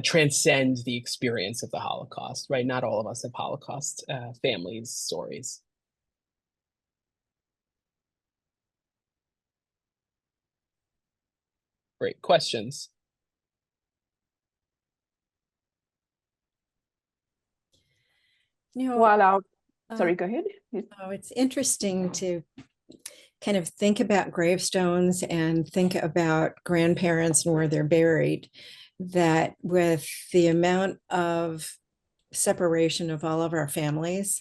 transcend the experience of the Holocaust, right? Not all of us have Holocaust families' stories. Great questions. While Sorry, go ahead. Oh, it's interesting to kind of think about gravestones and think about grandparents and where they're buried. That with the amount of separation of all of our families,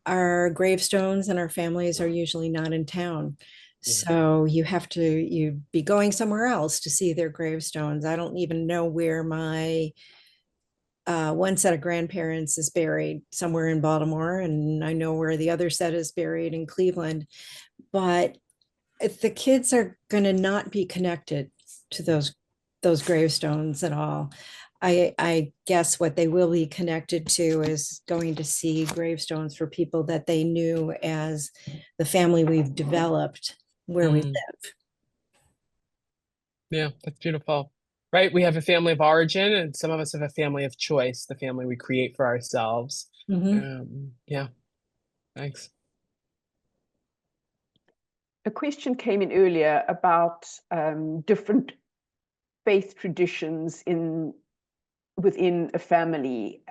our gravestones and our families are usually not in town. So you'd be going somewhere else to see their gravestones. I don't even know where my one set of grandparents is buried, somewhere in Baltimore, and I know where the other set is buried in Cleveland. But if the kids are going to not be connected to those gravestones at all. I guess what they will be connected to is going to see gravestones for people that they knew as the family we've developed where we live. Yeah, that's beautiful. Right? We have a family of origin, and some of us have a family of choice, the family we create for ourselves. Yeah, thanks. A question came in earlier about different faith traditions within a family.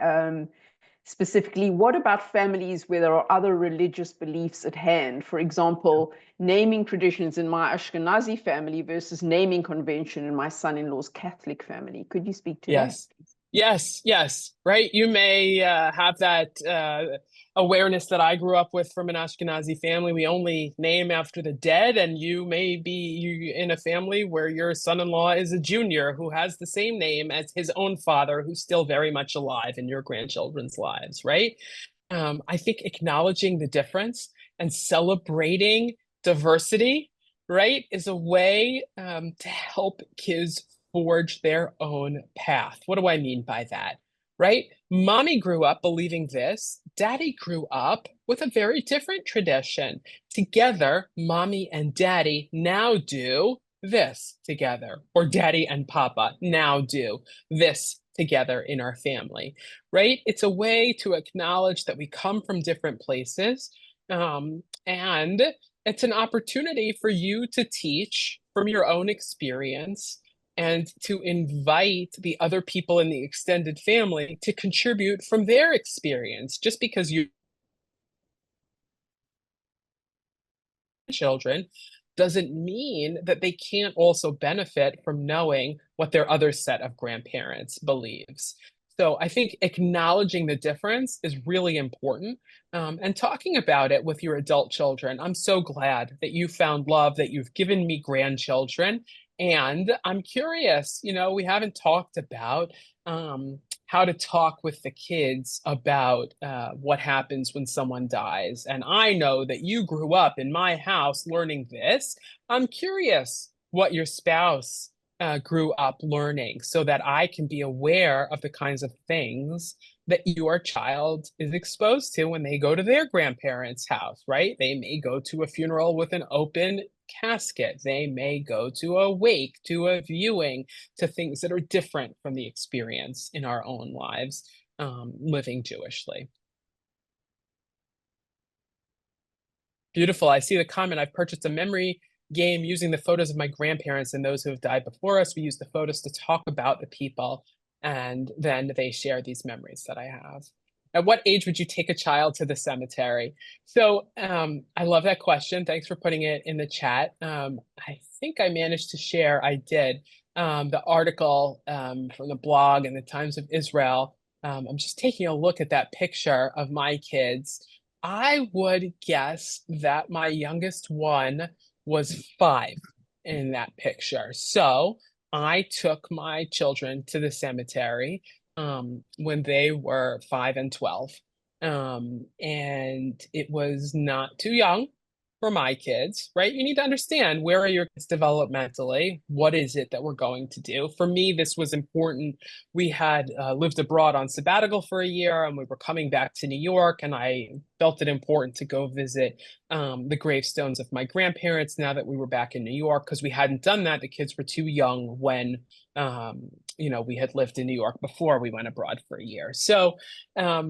Specifically, what about families where there are other religious beliefs at hand? For example, naming traditions in my Ashkenazi family versus naming convention in my son-in-law's Catholic family. Could you speak to that? Yes. Right. You may have that awareness that I grew up with from an Ashkenazi family. We only name after the dead, and you may be in a family where your son-in-law is a junior who has the same name as his own father, who's still very much alive in your grandchildren's lives, right? I think acknowledging the difference and celebrating diversity, right, is a way to help kids forge their own path. What do I mean by that? Right? Mommy grew up believing this. Daddy grew up with a very different tradition. Together, mommy and daddy now do this together, or daddy and papa now do this together in our family, right? It's a way to acknowledge that we come from different places, and it's an opportunity for you to teach from your own experience and to invite the other people in the extended family to contribute from their experience. Just because you children doesn't mean that they can't also benefit from knowing what their other set of grandparents believes. So I think acknowledging the difference is really important, and talking about it with your adult children. I'm so glad that you found love, that you've given me grandchildren. And I'm curious, we haven't talked about how to talk with the kids about what happens when someone dies. And I know that you grew up in my house learning this. I'm curious what your spouse grew up learning, so that I can be aware of the kinds of things that your child is exposed to when they go to their grandparents' house, right? They may go to a funeral with an open casket. They may go to a wake, to a viewing, to things that are different from the experience in our own lives, living Jewishly. Beautiful. I see the comment. I've purchased a memory game using the photos of my grandparents and those who have died before us. We use the photos to talk about the people, and then they share these memories that I have. At what age would you take a child to the cemetery? So I love that question. Thanks for putting it in the chat. I think I managed to share, I did, the article from the blog in the Times of Israel. I'm just taking a look at that picture of my kids. I would guess that my youngest one was 5 in that picture. So I took my children to the cemetery when they were 5 and 12. And it was not too young for my kids, right? You need to understand, where are your kids developmentally? What is it that we're going to do? For me, this was important. We had lived abroad on sabbatical for a year, and we were coming back to New York, and I felt it important to go visit the gravestones of my grandparents now that we were back in New York, because we hadn't done that. The kids were too young when we had lived in New York before we went abroad for a year. So I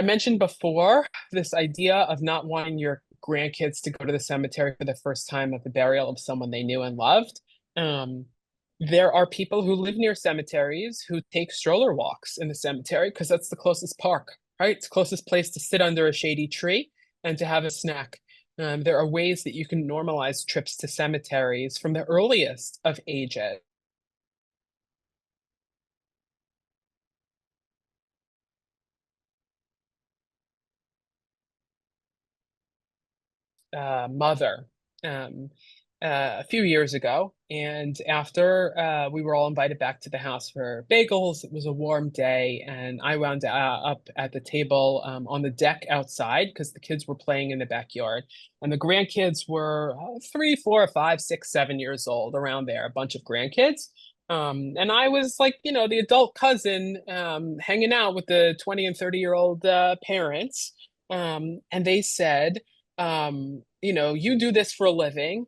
mentioned before this idea of not wanting your grandkids to go to the cemetery for the first time at the burial of someone they knew and loved. There are people who live near cemeteries who take stroller walks in the cemetery because that's the closest park right? It's the closest place to sit under a shady tree and to have a snack. There are ways that you can normalize trips to cemeteries from the earliest of ages. Mother a few years ago. And after we were all invited back to the house for bagels, it was a warm day. And I wound up at the table on the deck outside because the kids were playing in the backyard. And the grandkids were 3, 4, 5, 6, 7 years old, around there, a bunch of grandkids. And I was like, the adult cousin hanging out with the 20 and 30-year-old parents. And they said, you do this for a living.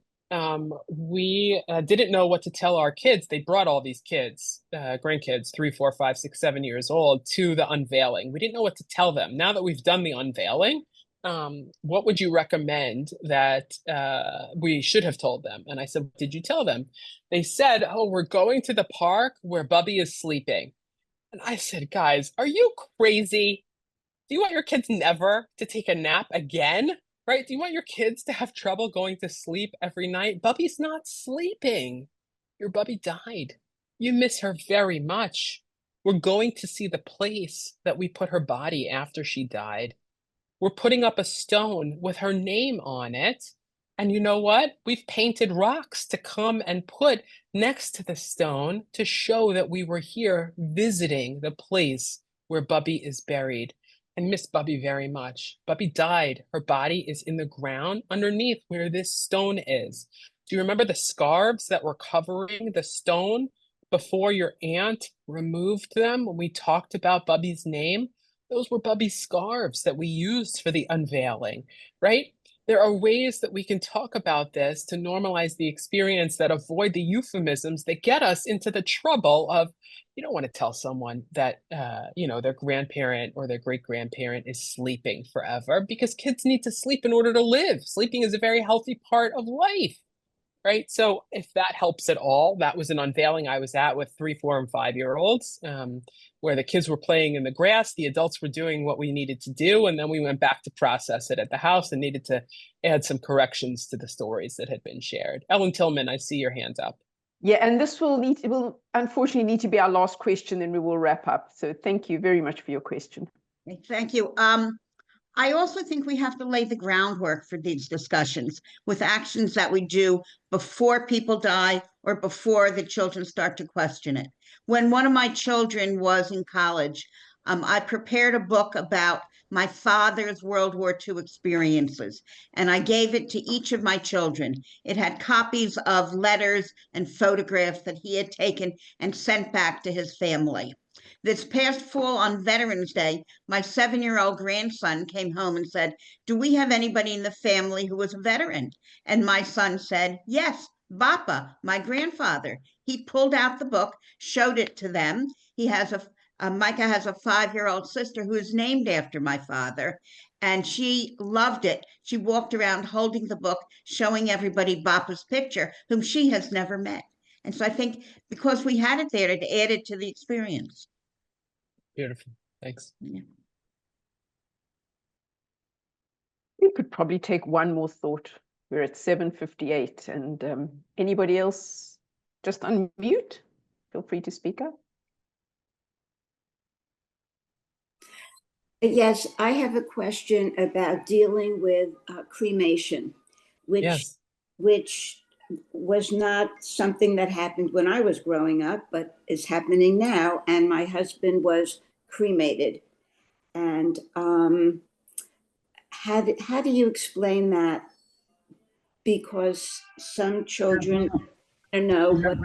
We didn't know what to tell our kids. They brought all these kids, grandkids, 3, 4, 5, 6, 7 years old, to the unveiling. We didn't know what to tell them. Now that we've done the unveiling, what would you recommend that we should have told them? And I said, what did you tell them? They said, oh, we're going to the park where Bubbie is sleeping. And I said, guys, are you crazy? Do you want your kids never to take a nap again? Right? Do you want your kids to have trouble going to sleep every night? Bubbie's not sleeping. Your Bubbie died. You miss her very much. We're going to see the place that we put her body after she died. We're putting up a stone with her name on it. And you know what? We've painted rocks to come and put next to the stone to show that we were here visiting the place where Bubbie is buried. I miss Bubbie very much. Bubbie died. Her body is in the ground underneath where this stone is. Do you remember the scarves that were covering the stone before your aunt removed them when we talked about Bubbie's name? Those were Bubbie's scarves that we used for the unveiling, right? There are ways that we can talk about this to normalize the experience that avoid the euphemisms that get us into the trouble of, you don't want to tell someone that, their grandparent or their great-grandparent is sleeping forever, because kids need to sleep in order to live. Sleeping is a very healthy part of life, right? So if that helps at all, that was an unveiling I was at with 3, 4, and 5-year-olds, where the kids were playing in the grass, the adults were doing what we needed to do, and then we went back to process it at the house and needed to add some corrections to the stories that had been shared. Ellen Tillman, I see your hands up. Yeah, and this will unfortunately need to be our last question, then we will wrap up. So thank you very much for your question. Thank you. I also think we have to lay the groundwork for these discussions with actions that we do before people die or before the children start to question it. When one of my children was in college, I prepared a book about my father's World War II experiences, and I gave it to each of my children. It had copies of letters and photographs that he had taken and sent back to his family. This past fall on Veterans Day, my 7-year-old grandson came home and said, do we have anybody in the family who was a veteran? And my son said, yes, Bappa, my grandfather. He pulled out the book, showed it to them. He has Micah has a 5-year-old sister who is named after my father, and she loved it. She walked around holding the book, showing everybody Bappa's picture, whom she has never met. And so I think because we had it there, it added to the experience. Beautiful. Thanks. Yeah. We could probably take one more thought. We're at 7:58, and anybody else just unmute? Feel free to speak up. Yes, I have a question about dealing with cremation, which was not something that happened when I was growing up, but is happening now. And my husband was cremated. And how do you explain that? Because some children don't know what.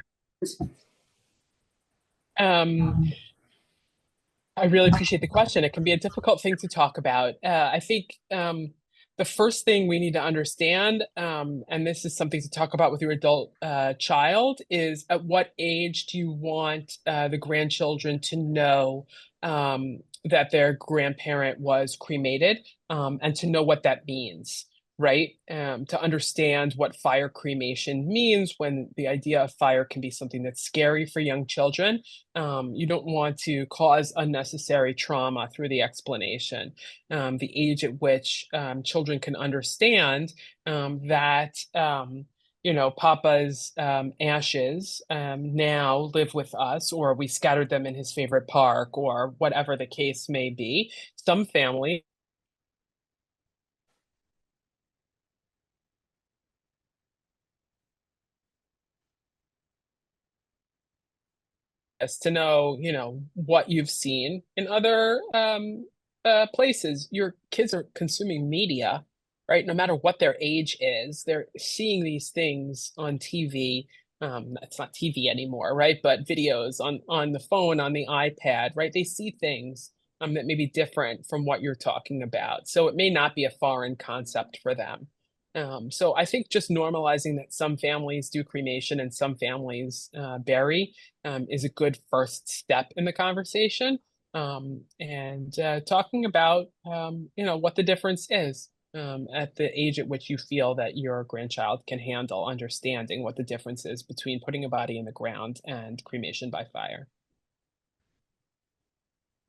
I really appreciate the question. It can be a difficult thing to talk about. I think the first thing we need to understand, and this is something to talk about with your adult child, is at what age do you want the grandchildren to know that their grandparent was cremated, and to know what that means, right? To understand what fire cremation means, when the idea of fire can be something that's scary for young children. You don't want to cause unnecessary trauma through the explanation. The age at which children can understand that Papa's ashes now live with us, or we scattered them in his favorite park, or whatever the case may be. Some families to know, what you've seen in other places. Your kids are consuming media, right? No matter what their age is, they're seeing these things on TV. It's not TV anymore, right? But videos on the phone, on the iPad, right? They see things that may be different from what you're talking about. So it may not be a foreign concept for them. So I think just normalizing that some families do cremation and some families bury is a good first step in the conversation. And talking about, what the difference is at the age at which you feel that your grandchild can handle understanding what the difference is between putting a body in the ground and cremation by fire.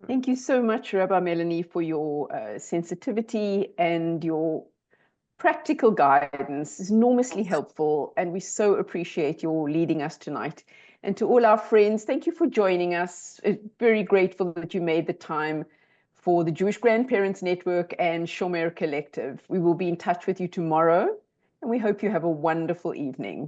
Thank you so much, Rabbi Melanie, for your sensitivity and your practical guidance. Is enormously helpful, and we so appreciate your leading us tonight. And to all our friends, thank you for joining us. Very grateful that you made the time for the Jewish Grandparents Network and Shomer Collective. We will be in touch with you tomorrow, and we hope you have a wonderful evening.